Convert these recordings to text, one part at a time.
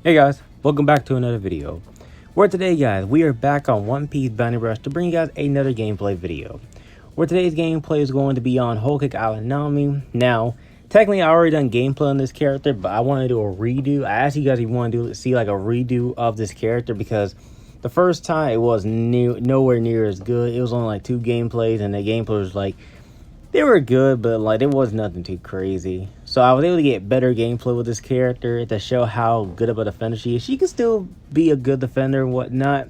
Hey guys, welcome back to another video. Where today guys, we are back on One Piece Bounty Rush to bring you guys another gameplay video. Where today's gameplay is going to be on Whole Cake Island Nami. Now, technically I already done gameplay on this character, but I want to do a redo. I asked you guys if you want to see like a redo of this character because the first time it was nowhere near as good. It was only like 2 gameplays and the gameplay was like, they were good, but like it was nothing too crazy. So I was able to get better gameplay with this character to show how good of a defender she is. She can still be a good defender and whatnot.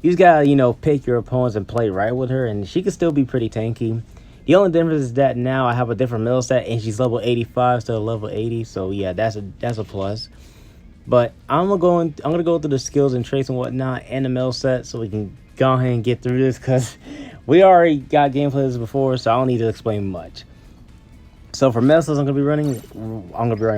You just gotta, pick your opponents and play right with her, and she can still be pretty tanky. The only difference is that now I have a different middle set, and she's level 85 instead of level 80. So yeah, that's a plus. But I'm gonna go through the skills and traits and whatnot and the middle set so we can go ahead and get through this because we already got gameplays before, so I don't need to explain much. So for metals, I'm gonna be running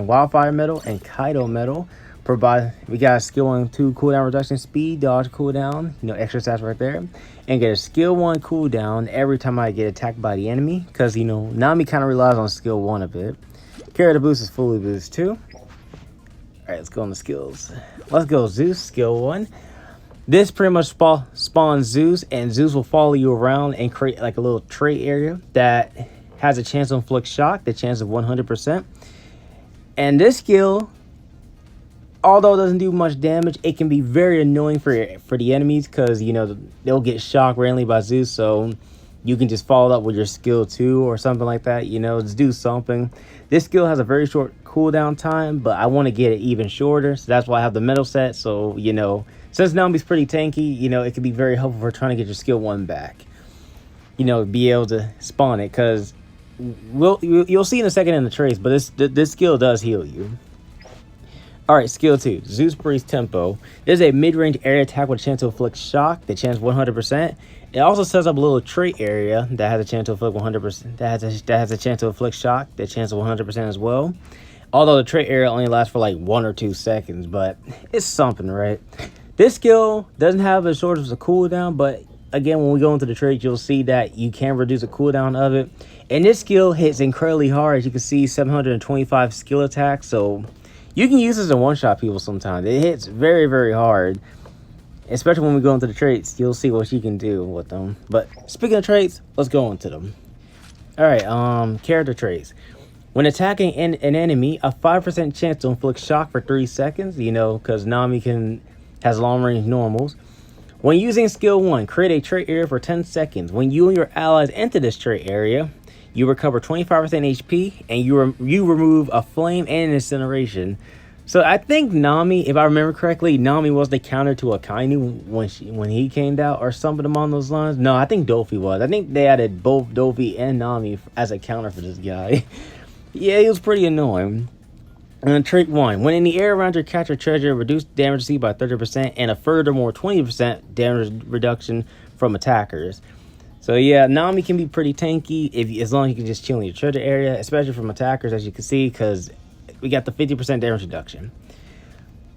Wildfire Metal and Kaido Metal. We got a skill 1 2 cooldown reduction, speed dodge cooldown, extra stats right there, and get a skill 1 cooldown every time I get attacked by the enemy, because Nami kind of relies on skill 1 a bit. Character boost is fully boost too. Alright, let's go on the skills. Let's go Zeus, skill 1. This pretty much spawns Zeus, and Zeus will follow you around and create like a little trait area that has a chance to inflict shock, the chance of 100%. And this skill, although it doesn't do much damage, it can be very annoying for the enemies because, they'll get shocked randomly by Zeus, so you can just follow up with your skill 2 or something like that, just do something. This skill has a very short cooldown time, but I want to get it even shorter, so that's why I have the metal set, so, since Nami's pretty tanky, it can be very helpful for trying to get your skill 1 back. Be able to spawn it, because you'll see in a second in the trace, but this skill does heal you. Alright, skill 2, Zeus Breeze Tempo. There's a mid-range area attack with a chance to inflict shock, the chance 100%. It also sets up a little trait area that has a chance to inflict 100%. That has a chance to inflict shock, the chance of 100% as well. Although the trait area only lasts for like 1 or 2 seconds, but it's something, right? This skill doesn't have as short as a cooldown, but again, when we go into the traits, you'll see that you can reduce the cooldown of it. And this skill hits incredibly hard. As you can see, 725 skill attack, so you can use this to one-shot people sometimes. It hits very, very hard. Especially when we go into the traits, you'll see what you can do with them. But speaking of traits, let's go into them. Alright, character traits. When attacking an enemy, a 5% chance to inflict shock for 3 seconds, because Nami has long-range normals. When using skill 1, create a trait area for 10 seconds. When you and your allies enter this trait area, you recover 25% HP, and you remove a flame and an incineration. So I think Nami, if I remember correctly, Nami was the counter to Akainu when he came out or something along those lines. No, I think Dofi was. I think they added both Dofi and Nami as a counter for this guy. Yeah, he was pretty annoying. And trait 1, when in the air around your captured treasure, reduce damage received by 30% and a furthermore 20% damage reduction from attackers. So yeah, Nami can be pretty tanky as long as you can just chill in your treasure area, especially from attackers, as you can see, because we got the 50% damage reduction.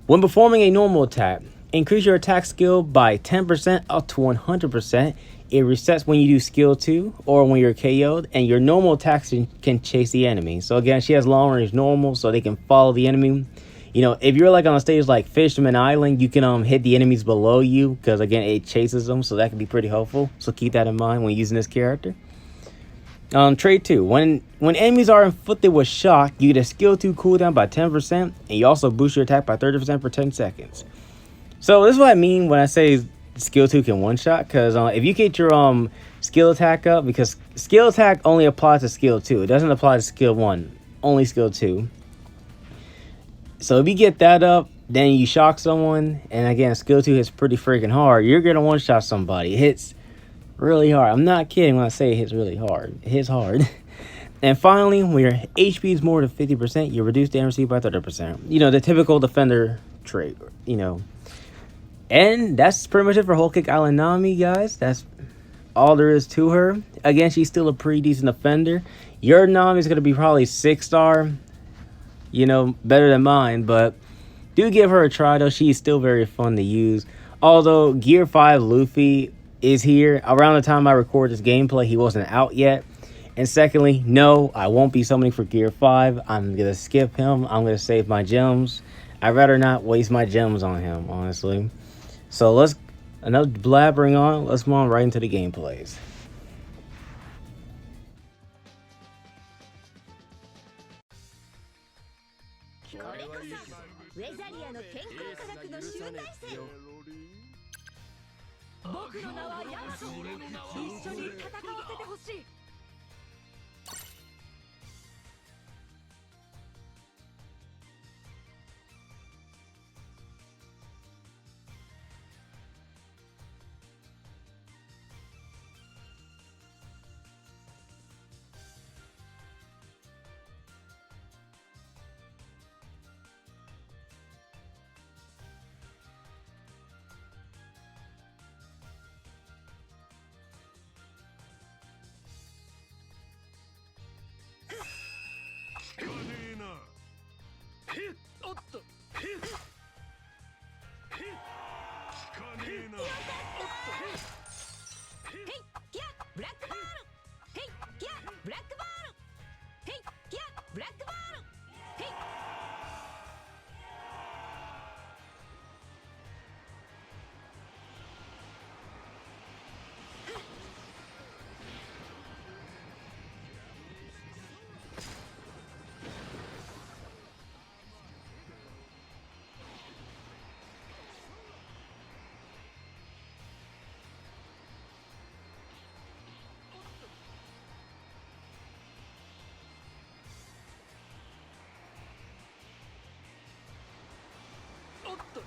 When performing a normal attack, increase your attack skill by 10% up to 100%. It resets when you do skill 2 or when you're KO'd, and your normal attacks can chase the enemy. So again, she has long range normal, so they can follow the enemy. If you're like on a stage like Fisherman Island, you can hit the enemies below you because again it chases them, so that can be pretty helpful. So keep that in mind when using this character. Trait 2, when enemies are inflicted with shock, you get a skill 2 cooldown by 10%, and you also boost your attack by 30% for 10 seconds. So this is what I mean when I say skill 2 can one shot, because if you get your skill attack up, because skill attack only applies to skill 2, it doesn't apply to skill 1, only skill 2. So if you get that up, then you shock someone, and again skill 2 hits pretty freaking hard, you're gonna one shot somebody. It hits really hard. I'm not kidding when I say it hits really hard. It hits hard. And finally, when your HP is more than 50%, you reduce damage received by 30%. The typical defender trait, And that's pretty much it for Whole Cake Island Nami, guys. That's all there is to her. Again, she's still a pretty decent defender. Your Nami is going to be probably 6-star, better than mine. But do give her a try, though. She's still very fun to use. Although Gear 5 Luffy is here. Around the time I record this gameplay, he wasn't out yet. And secondly, no, I won't be summoning for Gear 5. I'm going to skip him. I'm going to save my gems. I'd rather not waste my gems on him, honestly. So let's, enough blabbering on, let's move on right into the gameplays. ウェザリアの健康科学の集大成。僕の名はヤマト。一緒に戦わせてほしい。おっと。ブラックバール。ヘイ、ギャブラックバール。ヘイ、ギャブラックバール。ヘイ。おっと。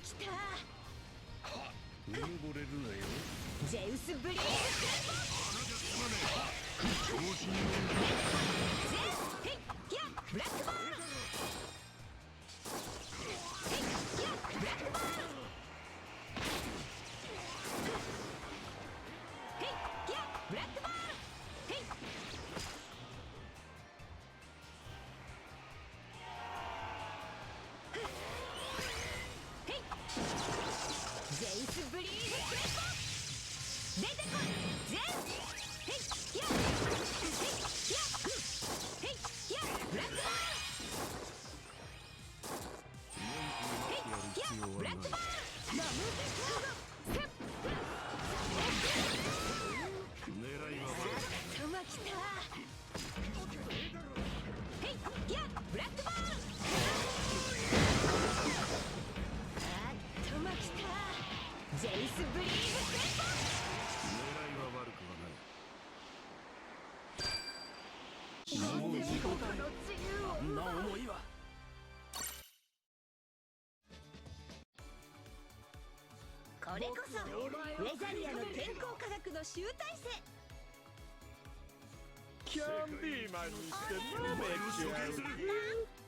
来た。うぬぼれるなよ。ゼウスブリーズ。調子に乗る。ゼウヘイギャブラックバール。ヘイギャブラックバール。ヘイギャブラックバール。ヘイ。ゼウスブリーズ出てこい。ゼウヘイギャヘイギャヘイギャブラックバール。ヘイギャブラックバール。ナムゼ狙いは頭きた。ヘイギャブラックバール。頭きた。ゼウスブリーズ戦法。狙いは悪くはない。なんで仕事の自由を。あんな思いは。これこそウェザリアの健康科学の集大成。キャンディーマンにして飲めちゃう。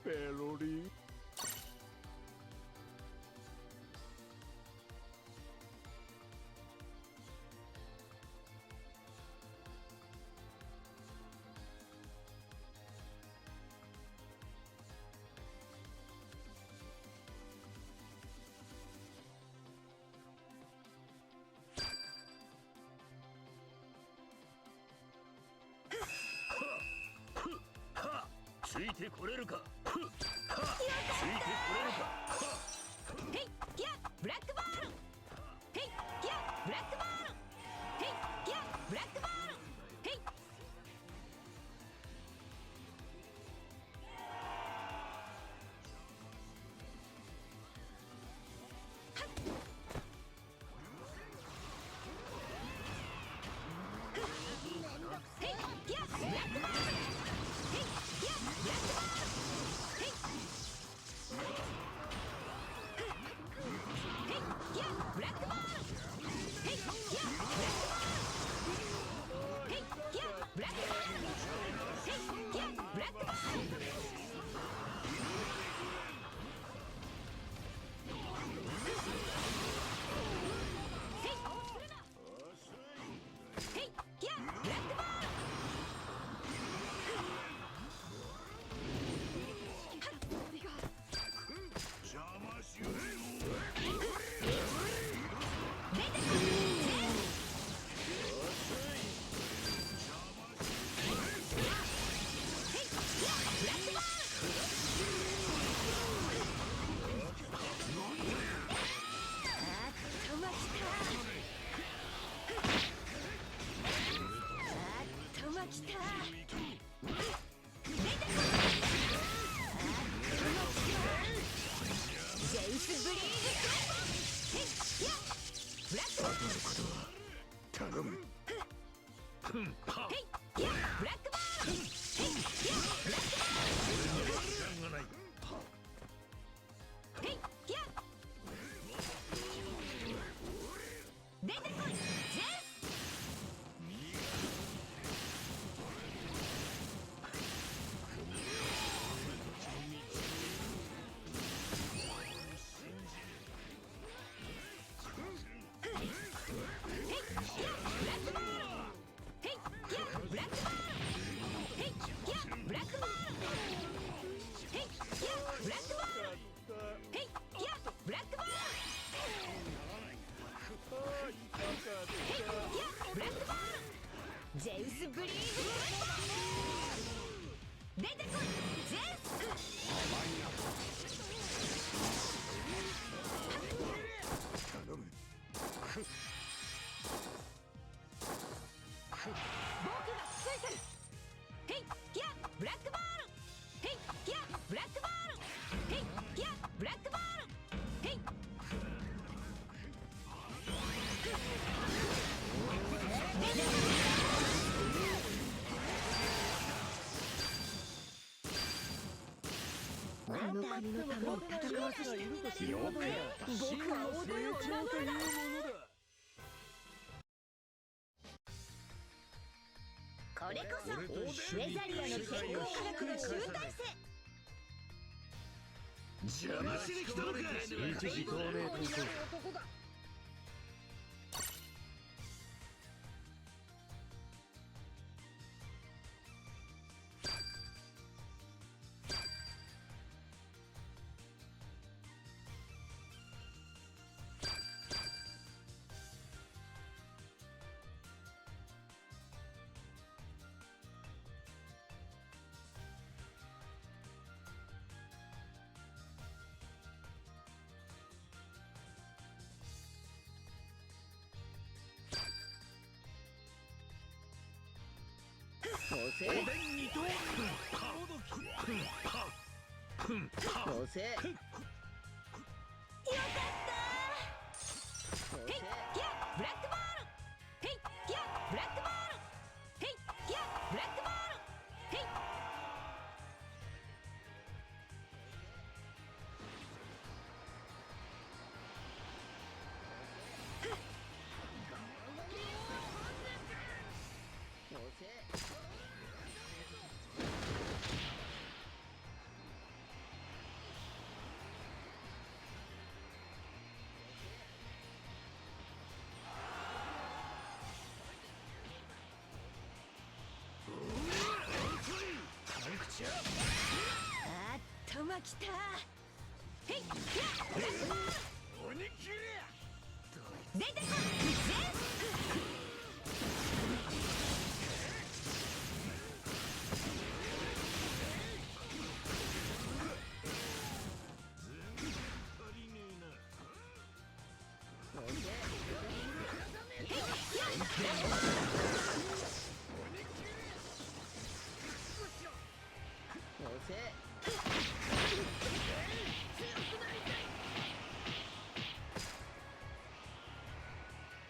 ペロリ。ついてこれるか。ついてこれるか。ヘイギャブラックバール。ヘイギャブラックバール。ヘイギャブラックバール。ヘイ。ジェイスブリーズへいやブラックバー頼む。へいやブラックバーへいやブラックバーへいや出てこいジェイスブラックバーへいやブラックバーへいやブラックバーへいやブラックバーへいやブラックバージェウスブリーズ出てこいジェウス頼む。僕がついてるへいやブラックバールへいやブラックバールへいやブラックバールへいこの国のために戦わせてよくやった。僕は踊りを殴るだこれこそウェザリアの天候科学の集大成邪魔しに来たのか。一時透明逃走。おせおでん二刀流。おせよかったへいやブラックバールへいやブラックバールへいやブラックバールへいおせあっとまきたへいやブラックバール鬼切れ。出てこいジェ足りねえな。おせおせ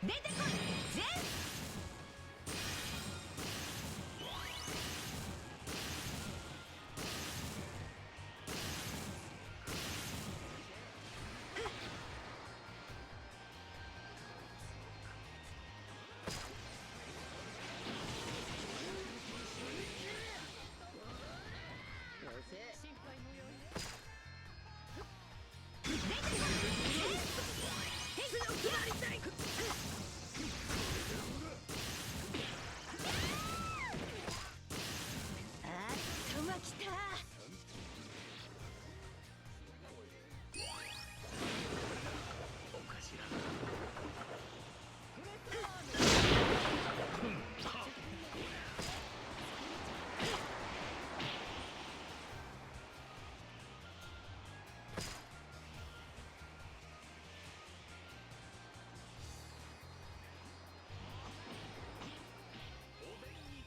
出てこいジェイスおせ強くなりたいあっとまきた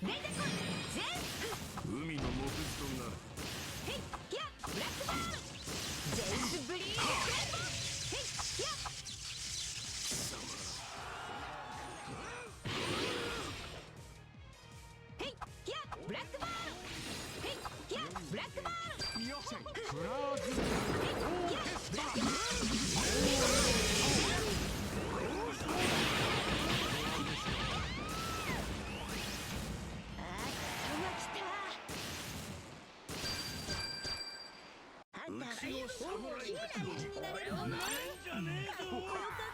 出てこいジェイス私の侍たちをなめんじゃねえぞ。